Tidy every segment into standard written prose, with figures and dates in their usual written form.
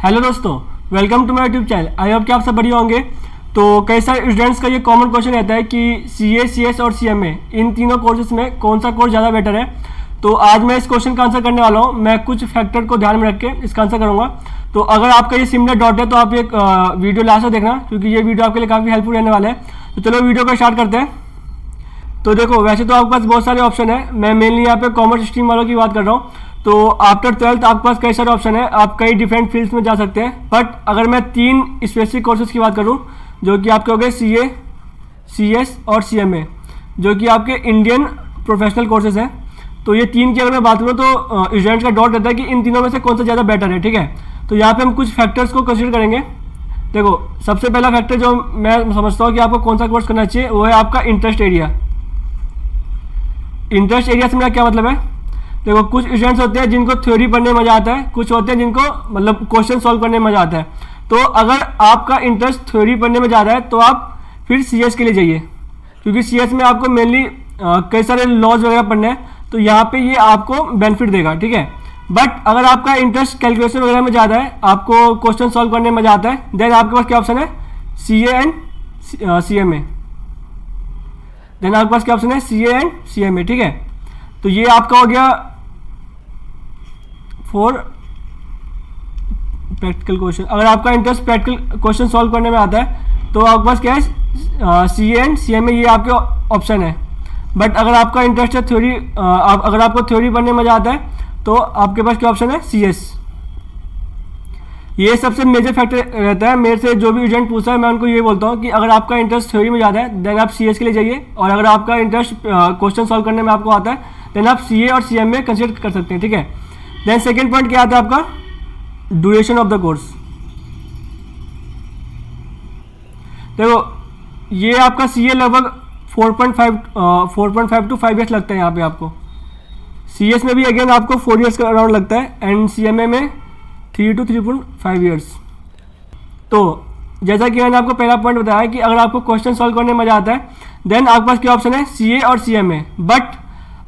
Hello दोस्तों, welcome to my YouTube channel. I hope कि आप सब बढ़िया होंगे। तो कई सारे स्टूडेंट्स का ये कॉमन क्वेश्चन रहता है कि सीए, सीएस और सीएमए इन तीनों कोर्सेज में कौन सा कोर्स ज़्यादा बेटर है। तो आज मैं इस क्वेश्चन का आंसर करने वाला हूँ। मैं कुछ फैक्टर को ध्यान में रख के इसका आंसर करूँगा। तो अगर आपका ये सिमिलर डाउट है तो आप एक वीडियो लास्ट तक देखना, क्योंकि ये वीडियो आपके लिए काफ़ी हेल्पफुल रहने वाला है। तो चलो वीडियो को स्टार्ट करते हैं। तो देखो, वैसे तो आपके पास बहुत सारे ऑप्शन है। मैं मेनली यहाँ पे कॉमर्स स्ट्रीम वालों की बात कर रहा हूँ। तो आफ्टर 12th आपके पास कई सारे ऑप्शन है, आप कई डिफरेंट फील्ड्स में जा सकते हैं। बट अगर मैं तीन स्पेसिफिक कोर्सेज की बात करूँ जो कि आपके हो गए सीए, सीएस और सीएमए, जो कि आपके इंडियन प्रोफेशनल कोर्सेज हैं। तो ये तीन की अगर मैं बात करूँ तो स्टूडेंट्स का डाउट रहता है कि इन तीनों में से कौन सा ज़्यादा बेटर है। ठीक है, तो यहाँ पे हम कुछ फैक्टर्स को कंसिडर करेंगे। देखो, सबसे पहला फैक्टर जो मैं समझता हूँ कि आपको कौन सा कोर्स करना चाहिए वो है आपका इंटरेस्ट एरिया। इंटरेस्ट एरिया से मेरा क्या मतलब है? देखो, कुछ स्टूडेंट्स होते हैं जिनको थ्योरी पढ़ने में मज़ा आता है, कुछ होते हैं जिनको मतलब क्वेश्चन सॉल्व करने में मज़ा आता है। तो अगर आपका इंटरेस्ट थ्योरी पढ़ने में ज़्यादा है तो आप फिर सीएस के लिए जाइए, क्योंकि सीएस में आपको मेनली कई सारे लॉज वगैरह पढ़ने हैं। तो यहाँ पे ये आपको बेनिफिट देगा। ठीक है, बट अगर आपका इंटरेस्ट कैलकुलेशन वगैरह में ज़्यादा है, आपको क्वेश्चन सॉल्व करने में मज़ा आता है, देन आपके पास क्या ऑप्शन है? CA and CMA. देन आपके पास क्या ऑप्शन है? CA and CMA. ठीक है, तो ये आपका हो गया फॉर प्रैक्टिकल क्वेश्चन। अगर आपका इंटरेस्ट प्रैक्टिकल क्वेश्चन सॉल्व करने में आता है तो आपके पास क्या है? सीए एंड सीएमए, ये आपके ऑप्शन है। बट अगर आपका इंटरेस्ट है थ्योरी, अगर आपको थ्योरी पढ़ने में मज़ा आता है तो आपके पास क्या ऑप्शन है? सीएस। ये सबसे मेजर फैक्टर रहता है। मेरे से जो भी स्टूडेंट पूछता है मैं उनको ये बोलता हूँ कि अगर आपका इंटरेस्ट थ्योरी में ज़्यादा है देन आप सीएस के लिए जाइए, और अगर आपका इंटरेस्ट क्वेश्चन सॉल्व करने में आपको आता है देन आप सीए और सीएमए कंसिडर कर सकते हैं। ठीक है, देन सेकेंड पॉइंट क्या आता है आपका? Duration of the course. देखो, ये आपका सीए लगभग 4.5 टू 5 ईयर्स लगता है यहाँ पे आपको। सीएस में भी अगेन आपको 4 ईयर्स का अराउंड लगता है, एंड सीएमए में 3 टू 3.5 ईयर्स। तो जैसा कि मैंने आपको पहला पॉइंट बताया कि अगर आपको क्वेश्चन सॉल्व करने में मजा आता है देन आपके पास क्या ऑप्शन है? सीए और सीएमए। बट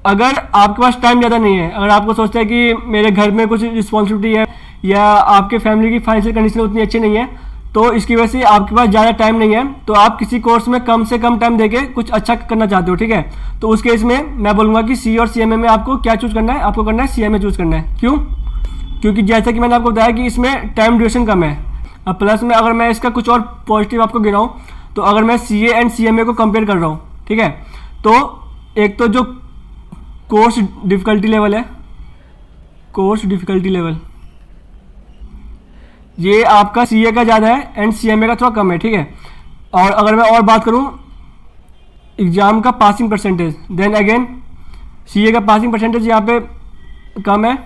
अगर आपके पास टाइम ज़्यादा नहीं है, अगर आपको सोचते हैं कि मेरे घर में कुछ रिस्पॉन्सिबिलिटी है या आपके फैमिली की फाइनेंशियल कंडीशन उतनी अच्छी नहीं है, तो इसकी वजह से आपके पास ज़्यादा टाइम नहीं है, तो आप किसी कोर्स में कम से कम टाइम देके कुछ अच्छा करना चाहते हो। ठीक है, तो उस केस में मैं बोलूँगा कि सी और सीएमए में आपको क्या चूज़ करना है? आपको करना है सीएमए चूज़ करना है। क्यों? क्योंकि जैसा कि मैंने आपको बताया कि इसमें टाइम ड्यूरेशन कम है। अब प्लस में अगर मैं इसका कुछ और पॉजिटिव आपको गिराऊँ तो अगर मैं सीए एंड सीएमए को कंपेयर कर रहा हूँ, ठीक है, तो एक तो जो कोर्स डिफ़िकल्टी लेवल है, कोर्स डिफ़िकल्टी लेवल ये आपका सीए का ज़्यादा है एंड सीएमए का थोड़ा कम है। ठीक है, और अगर मैं और बात करूँ एग्ज़ाम का passing percentage, then again CA का पासिंग परसेंटेज यहाँ पे कम है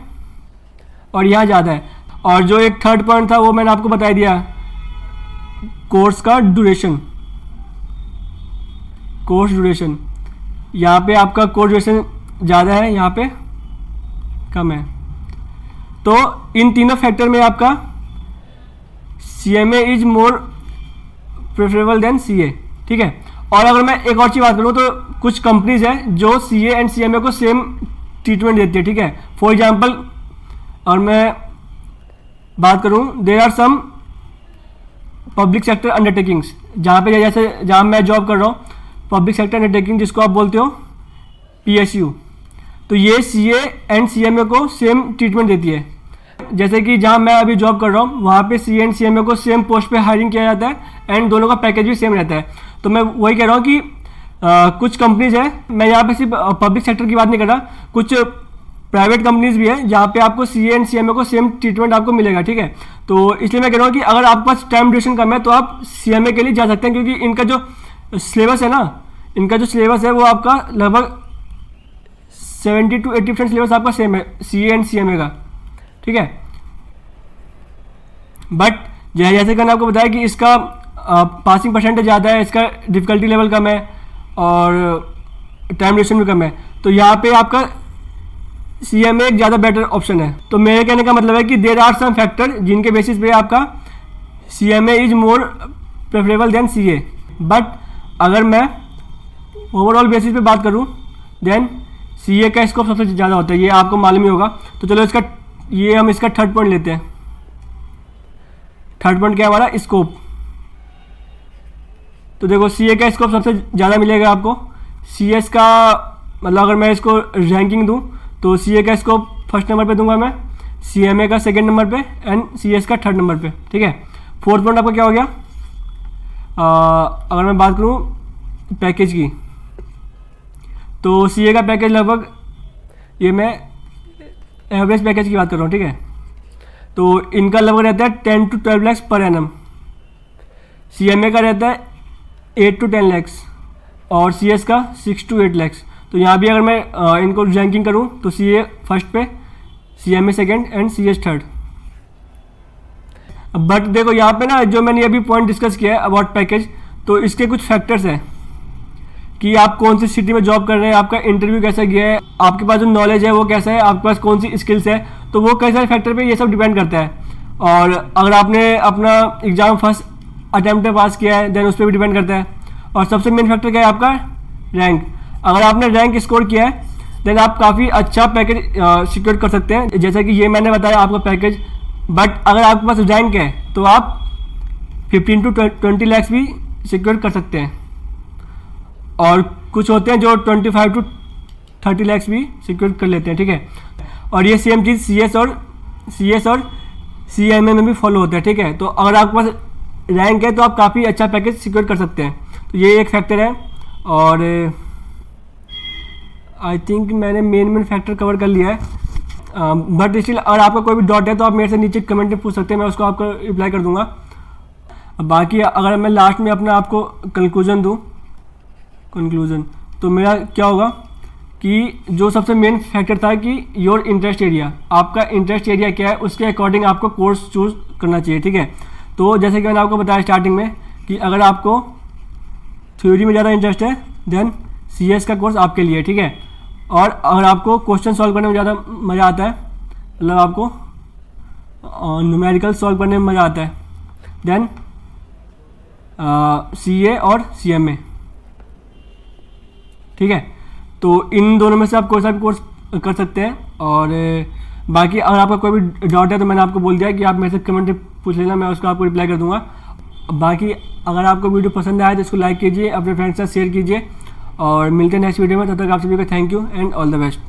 और यहाँ ज़्यादा है। और जो एक थर्ड पॉइंट था वो मैंने आपको बता दिया, कोर्स का ड्यूरेशन। कोर्स ड्यूरेशन यहाँ पे आपका कोर्स ड्यूरेशन ज़्यादा है, यहाँ पे कम है। तो इन तीनों फैक्टर में आपका CMA is more preferable than CA. ठीक है, और अगर मैं एक और चीज़ बात करूँ तो कुछ कंपनीज हैं जो सीए एंड सीएमए को सेम ट्रीटमेंट देती है। ठीक है, फॉर एग्जांपल और मैं बात करूँ, there are some public sector undertakings जहाँ पे जैसे जहाँ मैं जॉब कर रहा हूँ, पब्लिक सेक्टर अंडरटेकिंग जिसको आप बोलते हो पीएसयू, तो ये सीए एंड सीएमए को सेम ट्रीटमेंट देती है। जैसे कि जहाँ मैं अभी जॉब कर रहा हूँ वहाँ पे सीए एंड सीएमए को सेम पोस्ट पे हायरिंग किया जाता है एंड दोनों का पैकेज भी सेम रहता है। तो मैं वही कह रहा हूँ कि कुछ कंपनीज हैं, मैं यहाँ पे सिर्फ पब्लिक सेक्टर की बात नहीं कर रहा, कुछ प्राइवेट कंपनीज भी है जहाँ पे आपको सीए एंड सीएमए को सेम ट्रीटमेंट आपको मिलेगा। ठीक है, तो इसलिए मैं कह रहा हूँ कि अगर आपके पास टाइम ड्यूरेशन कम है तो आप सीएमए के लिए जा सकते हैं, क्योंकि इनका जो सिलेबस है ना, इनका जो सिलेबस है वो आपका लगभग 70 to 80% सिलेबस आपका सेम है सीए एंड सीएमए का। ठीक है, बट जैसे कि मैंने आपको बताया कि इसका पासिंग परसेंटेज ज़्यादा है, इसका डिफ़िकल्टी लेवल कम है और टाइम ड्यूरेशन भी कम है, तो यहाँ पे आपका सीएमए एक ज़्यादा बेटर ऑप्शन है। तो मेरे कहने का मतलब है कि देयर आर सम फैक्टर जिनके बेसिस पे आपका CMA is more preferable than CA. But अगर मैं ओवरऑल बेसिस पे बात करूँ देन सीए का स्कोप सबसे ज़्यादा होता है, ये आपको मालूम ही होगा। तो चलो इसका ये हम इसका थर्ड पॉइंट लेते हैं। थर्ड पॉइंट क्या है हमारा, स्कोप। तो देखो सीए का स्कोप सबसे ज़्यादा मिलेगा आपको। सीएस का मतलब अगर मैं इसको रैंकिंग दूं तो सीए का स्कोप फर्स्ट नंबर पे दूंगा मैं, सीएमए का सेकंड नंबर पे एंड सीएस का थर्ड नंबर पे, ठीक है। फोर्थ पॉइंट आपका क्या हो गया, अगर मैं बात करूं पैकेज की, तो सीए का पैकेज लगभग, ये मैं एवरेज पैकेज की बात कर रहा हूँ, ठीक है। तो इनका लगभग रहता है 10 to 12 lakh per annum. CMA का रहता है 8 to 10 लाख और सीएस का 6 to 8 लाख। तो यहाँ भी अगर मैं इनको रैंकिंग करूँ तो सीए फर्स्ट पे, CMA second and CS third. But देखो यहाँ पे ना जो मैंने अभी पॉइंट डिस्कस किया है अबाउट पैकेज, तो इसके कुछ फैक्टर्स हैं कि आप कौन सी सिटी में जॉब कर रहे हैं, आपका इंटरव्यू कैसा गया है, आपके पास जो नॉलेज है वो कैसा है, आपके पास कौन सी स्किल्स है, तो वो कई सारे फैक्टर पे ये सब डिपेंड करता है। और अगर आपने अपना एग्ज़ाम फर्स्ट अटैम्प्ट में पास किया है देन उस पर भी डिपेंड करता है। और सबसे मेन फैक्टर क्या है आपका, रैंक। अगर आपने रैंक स्कोर किया है देन आप काफ़ी अच्छा पैकेज सिक्योर कर सकते हैं, जैसा कि ये मैंने बताया आपका पैकेज। बट अगर आपके पास रैंक है तो आप 15 to 20 लाख भी सिक्योर कर सकते हैं, और कुछ होते हैं जो 25 to 30 लाख भी सिक्योर कर लेते हैं, ठीक है। और ये सेम चीज़ सीएस और सीएमए में भी फॉलो होता है, ठीक है। तो अगर आपके पास रैंक है तो आप काफ़ी अच्छा पैकेज सिक्योर कर सकते हैं, तो ये एक फैक्टर है। और आई थिंक मैंने मेन फैक्टर कवर कर लिया है। बट स्टिल अगर आपका कोई भी डाउट है तो आप मेरे से नीचे कमेंट में पूछ सकते हैं, मैं उसको आपको रिप्लाई कर दूंगा। बाकी अगर मैं लास्ट में अपना आपको कंक्लूजन दूं, तो मेरा क्या होगा कि जो सबसे मेन फैक्टर था कि योर इंटरेस्ट एरिया, आपका इंटरेस्ट एरिया क्या है उसके अकॉर्डिंग आपको कोर्स चूज करना चाहिए, ठीक है। तो जैसे कि मैंने आपको बताया स्टार्टिंग में कि अगर आपको थ्योरी में ज़्यादा इंटरेस्ट है देन सीएस का कोर्स आपके लिए, ठीक है। और अगर आपको क्वेश्चन सॉल्व करने में ज़्यादा मज़ा आता है, मतलब आपको न्यूमेरिकल सॉल्व करने में मज़ा आता है, देन सीए और सीएमए, ठीक है। तो इन दोनों में से आप कोई सा भी कोर्स कर सकते हैं। और बाकी अगर आपका कोई भी डाउट है तो मैंने आपको बोल दिया कि आप मेरे से कमेंट में पूछ लेना, मैं उसको आपको रिप्लाई कर दूंगा। बाकी अगर आपको वीडियो पसंद आए तो इसको लाइक कीजिए, अपने फ्रेंड्स के साथ शेयर कीजिए, और मिलते हैं नेक्स्ट वीडियो में। तब तक आप सभी को thank you and all the best.